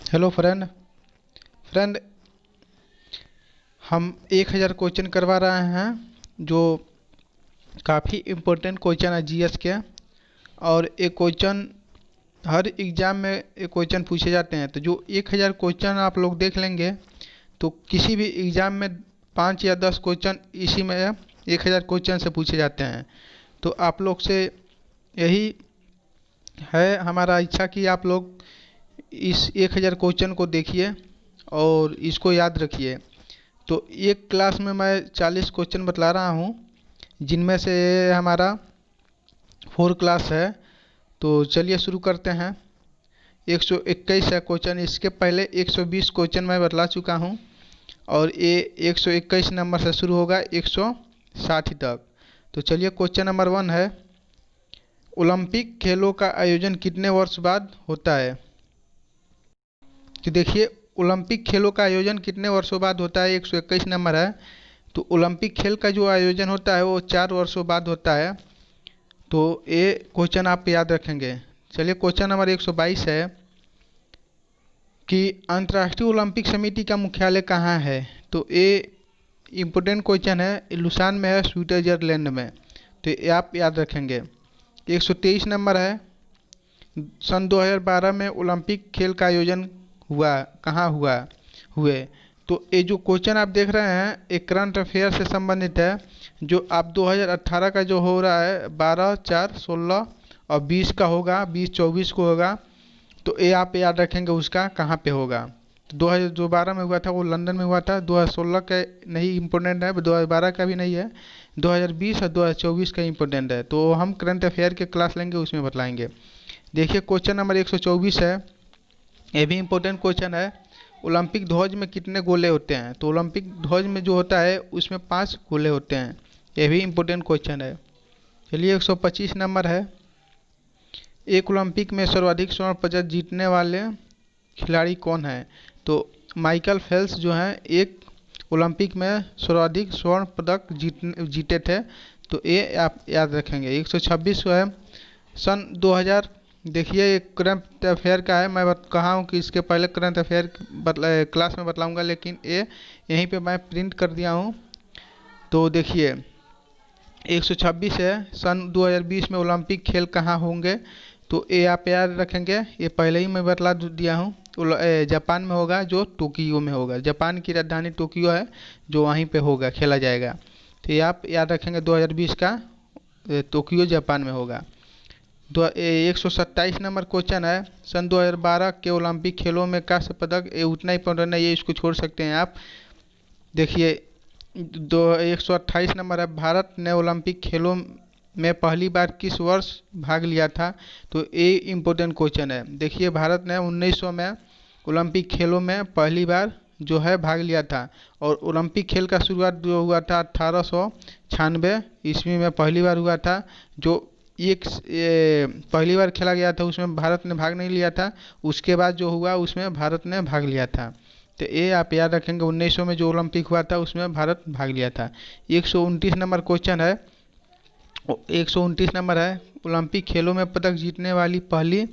Hello friend. Friend, हम 1000 question करवा रहे हैं जो काफ़ी इम्पोर्टेंट क्वेश्चन है जीएस के। और एक क्वेश्चन हर एग्ज़ाम में एक क्वेश्चन पूछे जाते हैं, तो जो 1000 क्वेश्चन आप लोग देख लेंगे तो किसी भी एग्ज़ाम में 5 या 10 क्वेश्चन इसी में 1000 क्वेश्चन से पूछे जाते हैं। तो आप लोग से यही है हमारा इच्छा कि आप लोग इस 1000 क्वेश्चन को देखिए और इसको याद रखिए। तो एक क्लास में मैं 40 क्वेश्चन बतला रहा हूँ, जिनमें से हमारा 4 क्लास है। तो चलिए शुरू करते हैं। 121 है क्वेश्चन। इसके पहले 120 क्वेश्चन मैं बतला चुका हूँ और ये 121 नंबर से शुरू होगा 160 तक। तो चलिए, क्वेश्चन नंबर 1 है, ओलंपिक खेलों का आयोजन कितने वर्ष बाद होता है? तो देखिए, ओलंपिक खेलों का आयोजन कितने वर्षों बाद होता है, 121 नंबर है। तो ओलंपिक खेल का जो आयोजन होता है वो 4 वर्षों बाद होता है। तो ये क्वेश्चन आप याद रखेंगे। चलिए, क्वेश्चन नंबर 122 है कि अंतर्राष्ट्रीय ओलंपिक समिति का मुख्यालय कहाँ है? तो ये इम्पोर्टेंट क्वेश्चन है, लुसान में है, स्विट्जरलैंड में। तो ये आप याद रखेंगे। 123 नंबर है, सन 2012 में ओलंपिक खेल का आयोजन हुआ कहाँ हुए? तो ये जो क्वेश्चन आप देख रहे हैं एक करंट अफेयर से संबंधित है, जो आप 2018 का जो हो रहा है 12, 4, 16 और 20 का होगा, 20-24 को होगा। तो ये आप याद रखेंगे उसका कहाँ पे होगा। तो 2012 में हुआ था वो लंदन में हुआ था। 2016 का नहीं इम्पोर्टेंट है, 2012 का भी नहीं है, 2020 और 2024 का इम्पोर्टेंट है। तो हम करंट अफेयर के क्लास लेंगे, उसमें बतलाएंगे। देखिए, क्वेश्चन नंबर 124 है, ये भी इम्पोर्टेंट क्वेश्चन है। ओलंपिक ध्वज में कितने गोले होते हैं? तो ओलंपिक ध्वज में जो होता है उसमें 5 गोले होते हैं। ये भी इम्पोर्टेंट क्वेश्चन है। चलिए, 125 नंबर है, एक ओलंपिक में सर्वाधिक स्वर्ण पदक जीतने वाले खिलाड़ी कौन है? तो माइकल फेल्प्स जो हैं एक ओलंपिक में सर्वाधिक स्वर्ण पदक जीते थे। तो ये आप याद रखेंगे। 126 है, सन 2000। देखिए, एक करंट अफेयर का है, मैं कहा हूँ कि इसके पहले करंट अफेयर क्लास में बतलाऊंगा, लेकिन ये यहीं पे मैं प्रिंट कर दिया हूँ। तो देखिए, 126 है, सन 2020 में ओलंपिक खेल कहाँ होंगे? तो ये आप याद रखेंगे, ये पहले ही मैं बतला दिया हूँ। जापान में होगा, जो टोक्यो में होगा। जापान की राजधानी टोक्यो है, जो वहीं पे होगा, खेला जाएगा। तो ये आप याद रखेंगे, 2020 का टोक्यो जापान में होगा। 127 नंबर क्वेश्चन है, सन 2012 के ओलंपिक खेलों में कांस्य पदक, ये उतना ही इंपॉर्टेंट है, ये इसको छोड़ सकते हैं आप। देखिए, 128 नंबर है, भारत ने ओलंपिक खेलों में पहली बार किस वर्ष भाग लिया था? तो ये इम्पोर्टेंट क्वेश्चन है। देखिए, भारत ने 1900 में ओलंपिक खेलों में पहली बार जो है भाग लिया था। और ओलंपिक खेल का शुरुआत जो हुआ था 1896 ईस्वी में पहली बार हुआ था। जो पहली बार खेला गया था उसमें भारत ने भाग नहीं लिया था, उसके बाद जो हुआ उसमें भारत ने भाग लिया था। तो ये आप याद रखेंगे, 1900 में जो ओलंपिक हुआ था उसमें भारत भाग लिया था। 129 नंबर क्वेश्चन है, 129 नंबर है, ओलंपिक खेलों में पदक जीतने वाली पहली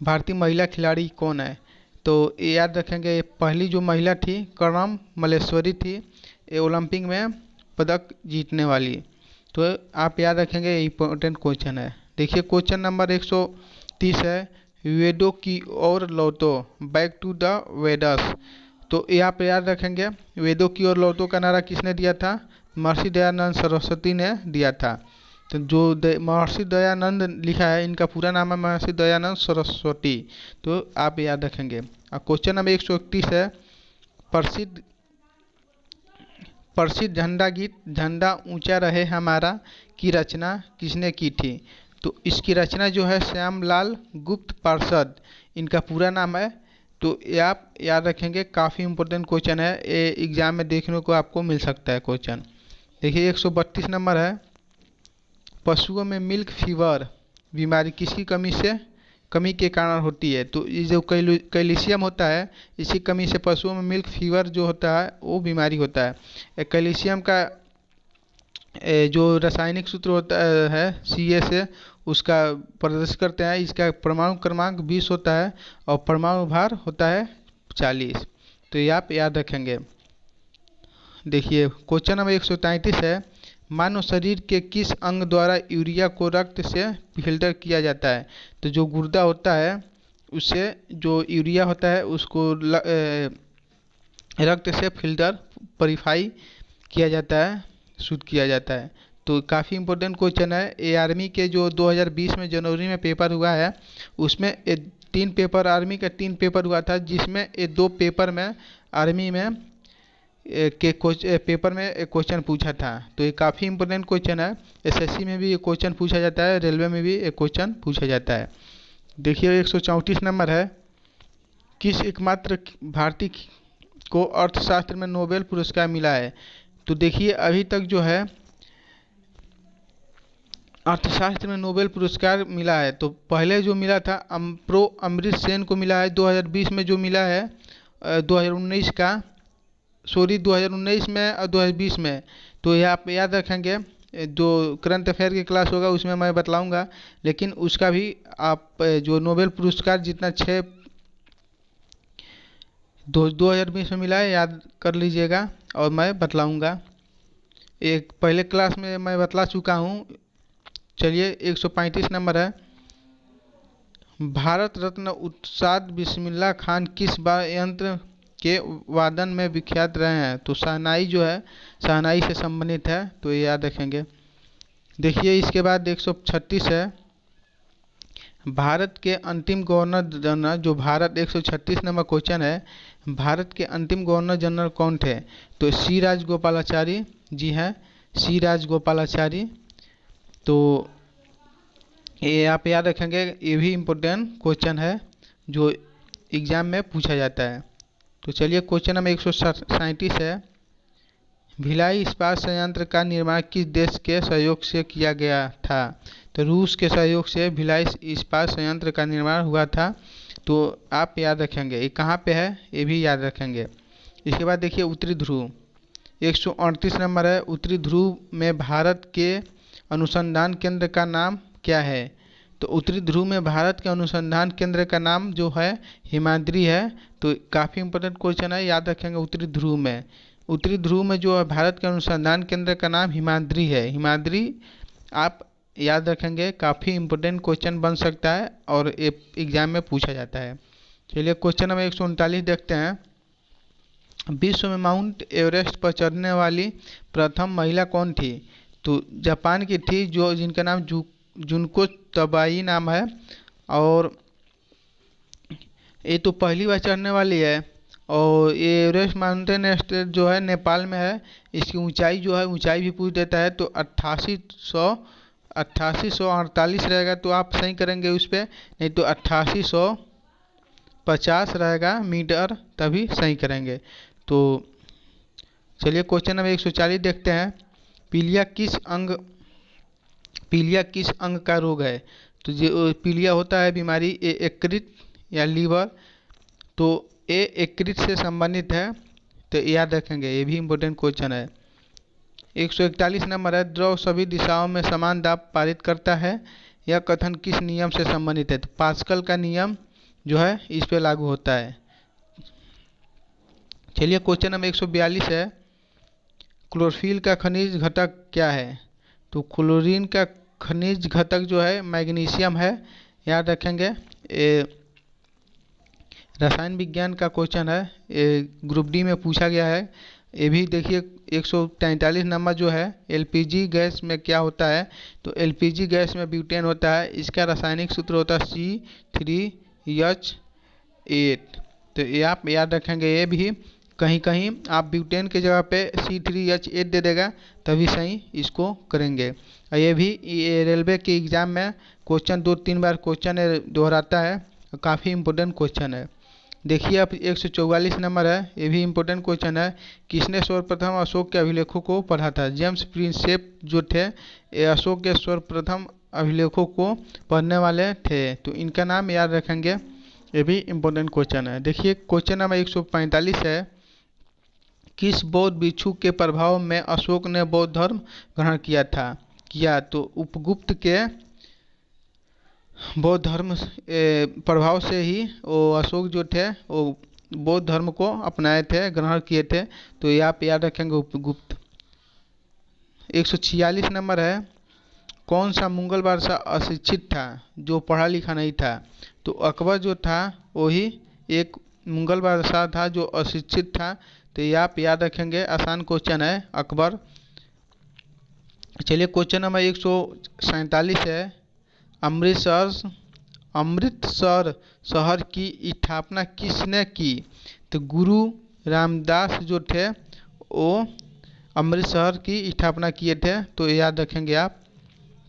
भारतीय महिला खिलाड़ी कौन है? तो ये याद रखेंगे, पहली जो महिला थी कर्णम मल्लेश्वरी थी, ये ओलंपिक में पदक जीतने वाली। तो आप याद रखेंगे, इम्पोर्टेंट क्वेश्चन है। देखिए, क्वेश्चन नंबर 130 है, वेदों की ओर लौटो, बैक टू द वेदस। तो ये आप याद रखेंगे, वेदों की ओर लौटो का नारा किसने दिया था? महर्षि दयानंद सरस्वती ने दिया था। तो जो महर्षि दयानंद लिखा है, इनका पूरा नाम है महर्षि दयानंद सरस्वती। तो आप याद रखेंगे। और क्वेश्चन नंबर 131 है, प्रसिद्ध प्रसिद्ध झंडा गीत झंडा ऊंचा रहे हमारा की रचना किसने की थी? तो इसकी रचना जो है श्यामलाल गुप्त पार्षद, इनका पूरा नाम है। तो ये आप याद रखेंगे, काफ़ी इंपॉर्टेंट क्वेश्चन है, ये एग्जाम में देखने को आपको मिल सकता है क्वेश्चन। देखिए, 132 नंबर है, पशुओं में मिल्क फीवर बीमारी किसकी कमी के कारण होती है? तो ये जो कैल्शियम होता है, इसी कमी से पशुओं में मिल्क फीवर जो होता है वो बीमारी होता है। कैल्शियम का जो रासायनिक सूत्र होता है Ca से, उसका प्रदर्शित करते हैं। इसका परमाणु क्रमांक 20 होता है और परमाणु भार होता है 40। तो ये आप याद रखेंगे। देखिए क्वेश्चन नंबर 133 है, मानव शरीर के किस अंग द्वारा यूरिया को रक्त से फिल्टर किया जाता है? तो जो गुर्दा होता है उससे जो यूरिया होता है उसको रक्त से फिल्टर प्योरीफाई किया जाता है, शुद्ध किया जाता है। तो काफ़ी इंपॉर्टेंट क्वेश्चन है। ये आर्मी के जो 2020 में जनवरी में पेपर हुआ है उसमें 3 पेपर, आर्मी का 3 पेपर हुआ था, जिसमें ये 2 पेपर में आर्मी में पेपर में एक क्वेश्चन पूछा था। तो ये काफ़ी इंपॉर्टेंट क्वेश्चन है। एसएससी में भी ये क्वेश्चन पूछा जाता है, रेलवे में भी एक क्वेश्चन पूछा जाता है। देखिए 134 नंबर है, किस एकमात्र भारतीय को अर्थशास्त्र में नोबेल पुरस्कार मिला है? तो देखिए अभी तक जो है अर्थशास्त्र में नोबेल पुरस्कार मिला है, तो पहले जो मिला था प्रो अमृत सेन को मिला है 2020 में, जो मिला है 2019 का, सॉरी 2019 में और 2020 में। तो ये आप याद रखेंगे, जो करंट अफेयर की क्लास होगा उसमें मैं बतलाऊंगा, लेकिन उसका भी आप जो नोबेल पुरस्कार जितना 2020 में मिला है याद कर लीजिएगा और मैं बतलाऊंगा। एक पहले क्लास में मैं बतला चुका हूँ। चलिए 135 नंबर है, भारत रत्न उस्ताद बिस्मिल्लाह खान किस वाद्ययंत्र के वादन में विख्यात रहे हैं? तो शहनाई जो है शहनाई से संबंधित है, तो ये याद रखेंगे। देखिए इसके बाद 136 है, भारत के अंतिम गवर्नर जनरल, जो भारत 136 नंबर क्वेश्चन है, भारत के अंतिम गवर्नर जनरल कौन थे? तो सी राजगोपालाचारी जी हैं, सी राजगोपालाचारी। तो ये आप याद रखेंगे, ये भी इम्पोर्टेंट क्वेश्चन है जो एग्ज़ाम में पूछा जाता है। तो चलिए क्वेश्चन नंबर 137 है, भिलाई इस्पात संयंत्र का निर्माण किस देश के सहयोग से किया गया था? तो रूस के सहयोग से भिलाई इस्पात संयंत्र का निर्माण हुआ था। तो आप याद रखेंगे ये कहाँ पे है, ये भी याद रखेंगे। इसके बाद देखिए उत्तरी ध्रुव 138 नंबर है, उत्तरी ध्रुव में भारत के अनुसंधान केंद्र का नाम क्या है? तो उत्तरी ध्रुव में भारत के अनुसंधान केंद्र का नाम जो है हिमाद्री है। तो काफ़ी इंपॉर्टेंट क्वेश्चन है, याद रखेंगे। उत्तरी ध्रुव में जो है भारत के अनुसंधान केंद्र का नाम हिमाद्री है, हिमाद्री आप याद रखेंगे। काफ़ी इंपॉर्टेंट क्वेश्चन बन सकता है और एग्जाम में पूछा जाता है। चलिए क्वेश्चन नंबर 139 देखते हैं, विश्व में माउंट एवरेस्ट पर चढ़ने वाली प्रथम महिला कौन थी? तो जापान की थी, जो जिनका नाम जुनको तबाई नाम है, और ये तो पहली बार चढ़ने वाली है। और ये एवरेस्ट माउंटेन एस्टेट जो है नेपाल में है, इसकी ऊंचाई जो है ऊंचाई भी पूछ देता है, तो 8848 रहेगा, तो आप सही करेंगे उस पर, नहीं तो 8850 रहेगा मीटर, तभी सही करेंगे। तो चलिए क्वेश्चन नंबर 140 देखते हैं, पीलिया किस अंग का रोग है? तो जो पीलिया होता है बीमारी, ये यकृत या लीवर, तो ये यकृत से संबंधित है, तो याद रखेंगे। ये भी इम्पोर्टेंट क्वेश्चन है। 141 नंबर है, द्रव सभी दिशाओं में समान दाब पारित करता है, यह कथन किस नियम से संबंधित है? तो पास्कल का नियम जो है इस पे लागू होता है। चलिए क्वेश्चन नंबर 142 है, क्लोरोफिल का खनिज घटक क्या है? तो क्लोरीन का खनिज घटक जो है मैग्नीशियम है, याद रखेंगे। ये रसायन विज्ञान का क्वेश्चन है, ये ग्रुप डी में पूछा गया है। ये भी देखिए 143 नंबर जो है, एलपीजी गैस में क्या होता है? तो एलपीजी गैस में ब्यूटेन होता है, इसका रासायनिक सूत्र होता है C3H8। तो ये आप याद रखेंगे। ये भी कहीं कहीं आप ब्यूटेन के जगह पे C3H8 दे देगा, तभी सही इसको करेंगे। और ये भी रेलवे के एग्ज़ाम में क्वेश्चन 2-3 बार क्वेश्चन दोहराता है, काफ़ी इंपॉर्टेंट क्वेश्चन है। देखिए आप 144 नंबर है, ये भी इम्पोर्टेंट क्वेश्चन है, किसने सर्वप्रथम अशोक के अभिलेखों को पढ़ा था? जेम्स प्रिंसेप जो थे, ये अशोक के सर्वप्रथम अभिलेखों को पढ़ने वाले थे, तो इनका नाम याद रखेंगे। ये भी इम्पोर्टेंट क्वेश्चन है। देखिए क्वेश्चन नंबर 145 है, किस बौद्ध भिक्षु के प्रभाव में अशोक ने बौद्ध धर्म ग्रहण किया? तो उपगुप्त के बौद्ध धर्म प्रभाव से ही वो अशोक जो थे वो बौद्ध धर्म को अपनाए थे, ग्रहण किए थे। तो ये आप याद रखेंगे उपगुप्त। 146 नंबर है, कौन सा मुगल बादशाह अशिक्षित था, जो पढ़ा लिखा नहीं था? तो अकबर जो था वही एक मुगल बादशाह था जो अशिक्षित था। तो ये आप याद रखेंगे, आसान क्वेश्चन है अकबर। चलिए क्वेश्चन नंबर 147 है, अमृतसर शहर की स्थापना किसने की? तो गुरु रामदास जो थे वो अमृतसर की स्थापना किए थे। तो याद रखेंगे आप।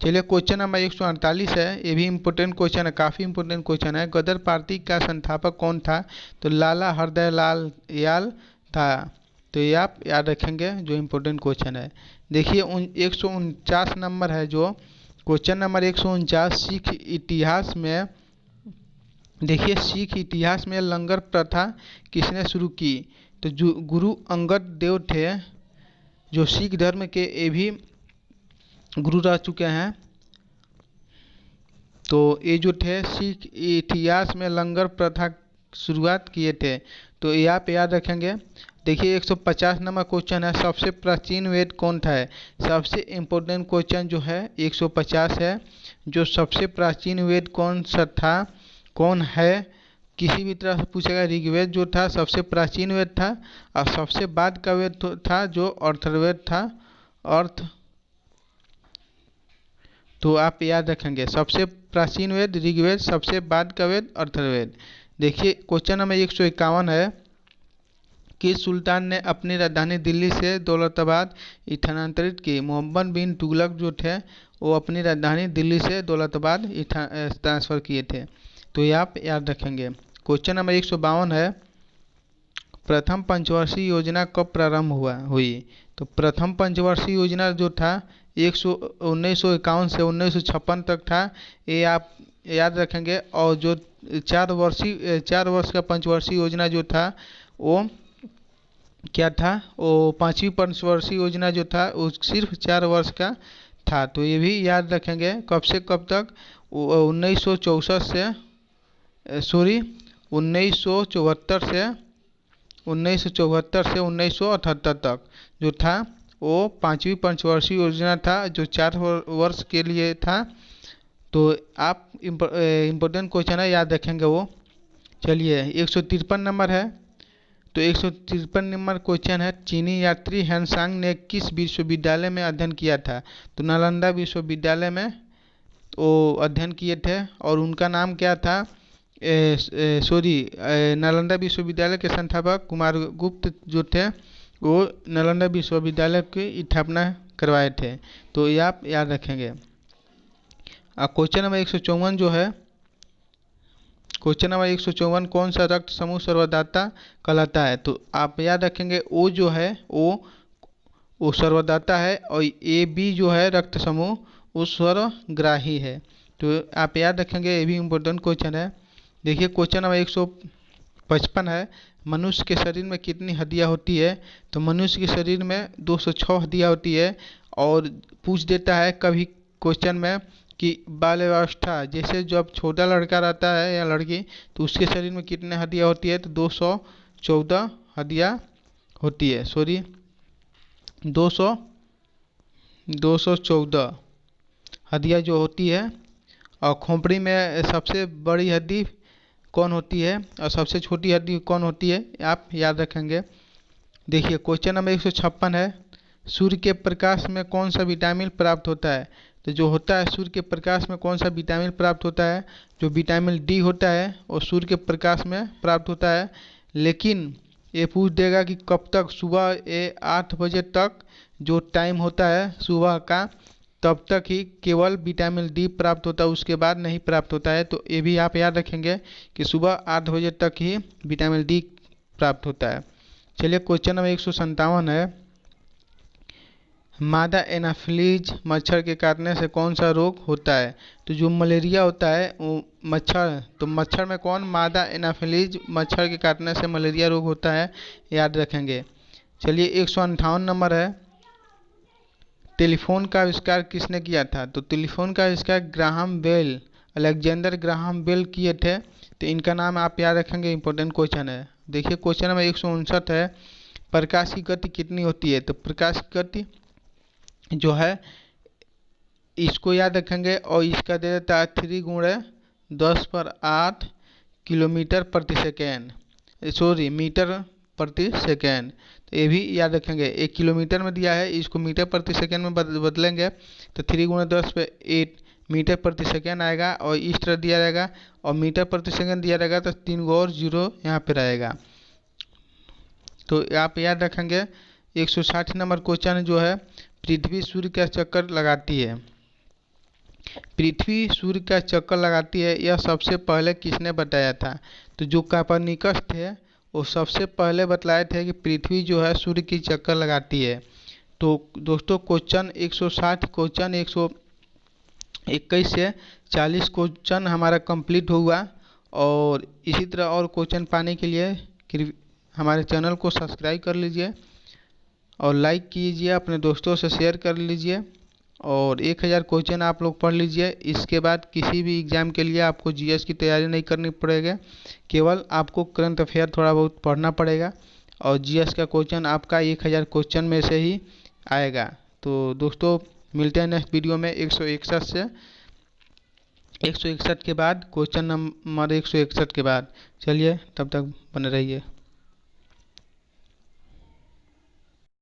चलिए क्वेश्चन नंबर 148 है, ये भी इम्पोर्टेंट क्वेश्चन है, काफ़ी इम्पोर्टेंट क्वेश्चन है। गदर पार्टी का संस्थापक कौन था? तो लाला हरदयाल याल था। तो ये आप याद रखेंगे, जो इम्पोर्टेंट क्वेश्चन है। देखिए 149 नंबर है, जो क्वेश्चन नंबर 149, सिख इतिहास में। देखिए सिख इतिहास में लंगर प्रथा किसने शुरू की? तो जो गुरु अंगद देव थे, जो सिख धर्म के ये भी गुरु रह चुके हैं। तो ये जो थे सिख इतिहास में लंगर प्रथा शुरुआत किए थे। तो ये आप याद रखेंगे। देखिए 150 नंबर क्वेश्चन है, सबसे प्राचीन वेद कौन था? है सबसे इम्पोर्टेंट क्वेश्चन जो है 150 है, जो सबसे प्राचीन वेद कौन सा था, कौन है? किसी भी तरह से पूछेगा। ऋग्वेद जो था सबसे प्राचीन वेद था, और सबसे बाद का वेद था जो अर्थवेद था। अर्थ तो आप याद रखेंगे, सबसे प्राचीन वेद ऋग्वेद, सबसे बाद का वेद अर्थवेद। देखिए क्वेश्चन नंबर 151 है, किस सुल्तान ने अपनी राजधानी दिल्ली से दौलताबाद स्थानांतरित की? मोहम्मद बिन तुगलक जो थे वो अपनी राजधानी दिल्ली से दौलताबाद ट्रांसफ़र किए थे। तो ये आप याद रखेंगे। क्वेश्चन नंबर 152 है, प्रथम पंचवर्षीय योजना कब प्रारंभ हुई? तो प्रथम पंचवर्षीय योजना जो था 1951 से 1956 तक था, ये आप याद रखेंगे। और जो 4 वर्ष का पंचवर्षीय योजना जो था वो क्या था? वो 5वीं पंचवर्षीय योजना जो था वो सिर्फ 4 वर्ष का था। तो ये भी याद रखेंगे। कब से कब तक? 1974 से 1974 से 1978 तक जो था वो 5वीं पंचवर्षीय योजना था, जो 4 वर्ष के लिए था। तो आप इम्पोर्टेंट क्वेश्चन है, याद रखेंगे वो। चलिए 153 नंबर है, तो 153 नंबर क्वेश्चन है, चीनी यात्री ह्वेनसांग ने किस विश्वविद्यालय में अध्ययन किया था? तो नालंदा विश्वविद्यालय में वो अध्ययन किए थे, और उनका नाम क्या था? नालंदा विश्वविद्यालय के संस्थापक कुमारगुप्त जो थे वो नालंदा विश्वविद्यालय की स्थापना करवाए थे। तो ये आप याद रखेंगे। क्वेश्चन नंबर 154 जो है, क्वेश्चन नंबर 154, कौन सा रक्त समूह सर्वदाता कहलाता है? तो आप याद रखेंगे, ओ जो है वो सर्वदाता है, और ए बी जो है रक्त समूह वो सर्वग्राही है। तो आप याद रखेंगे, ये भी इम्पोर्टेंट क्वेश्चन है। देखिए क्वेश्चन नंबर 155 है, मनुष्य के शरीर में कितनी हड्डियां होती है? तो मनुष्य के शरीर में 206 हड्डियां होती है। और पूछ देता है कभी क्वेश्चन में कि बाल्यावस्था, जैसे जब छोटा लड़का रहता है या लड़की, तो उसके शरीर में कितने हड्डियां होती है? तो 214 हड्डियां होती है। 214 हड्डियां जो होती है। और खोपड़ी में सबसे बड़ी हड्डी कौन होती है, और सबसे छोटी हड्डी कौन होती है? आप याद रखेंगे। देखिए क्वेश्चन नंबर 156 है, सूर्य के प्रकाश में कौन सा विटामिन प्राप्त होता है? तो जो होता है सूर्य के प्रकाश में कौन सा विटामिन प्राप्त होता है? जो विटामिन डी होता है वो सूर्य के प्रकाश में प्राप्त होता है। लेकिन ये पूछ देगा कि कब तक? सुबह 8 बजे तक जो टाइम होता है सुबह का, तब तक ही केवल विटामिन डी प्राप्त होता है, उसके बाद नहीं प्राप्त होता है। तो ये भी आप याद रखेंगे कि सुबह 8 बजे तक ही विटामिन डी प्राप्त होता है। चलिए क्वेश्चन नंबर 157 है, मादा एनाफिलीज मच्छर के काटने से कौन सा रोग होता है? तो जो मलेरिया होता है वो मच्छर, तो मच्छर में कौन? मादा एनाफिलीज मच्छर के काटने से मलेरिया रोग होता है, याद रखेंगे। चलिए 158 नंबर है, टेलीफोन का आविष्कार किसने किया था? तो टेलीफोन का आविष्कार Graham Bell, Alexander Graham Bell किए थे। तो इनका नाम आप याद रखेंगे, इंपॉर्टेंट क्वेश्चन है। देखिए क्वेश्चन नंबर 159 है, प्रकाश की गति कितनी होती है। तो प्रकाश की गति जो है इसको याद रखेंगे और इसका दे देता है 3 × 10⁸ किलोमीटर प्रति सेकेंड, सॉरी मीटर प्रति सेकेंड। तो ये भी याद रखेंगे, 1 किलोमीटर में दिया है, इसको मीटर प्रति सेकेंड में बदलेंगे तो 3 × 10⁸ मीटर प्रति सेकेंड आएगा। और इस तरह दिया रहेगा और मीटर प्रति सेकेंड दिया रहेगा तो 3 और 0 यहाँ पे रहेगा। तो आप याद रखेंगे 160 नंबर क्वेश्चन जो है, पृथ्वी सूर्य का चक्कर लगाती है। पृथ्वी सूर्य का चक्कर लगाती है, यह सबसे पहले किसने बताया था। तो जो कोपर्निकस थे वो सबसे पहले बतलाए थे कि पृथ्वी जो है सूर्य की चक्कर लगाती है। तो दोस्तों क्वेश्चन 160 क्वेश्चन 121 से 40 क्वेश्चन हमारा कंप्लीट हुआ। और इसी तरह और क्वेश्चन पाने के लिए हमारे चैनल को सब्सक्राइब कर लीजिए और लाइक कीजिए, अपने दोस्तों से शेयर कर लीजिए और 1000 क्वेश्चन आप लोग पढ़ लीजिए। इसके बाद किसी भी एग्ज़ाम के लिए आपको जीएस की तैयारी नहीं करनी पड़ेगी, केवल आपको करंट अफेयर थोड़ा बहुत पढ़ना पड़ेगा और जीएस का क्वेश्चन आपका 1000 क्वेश्चन में से ही आएगा। तो दोस्तों मिलते हैं नेक्स्ट वीडियो में 161 से 161 के बाद, क्वेश्चन नंबर 161 के बाद। चलिए तब तक बने रहिए।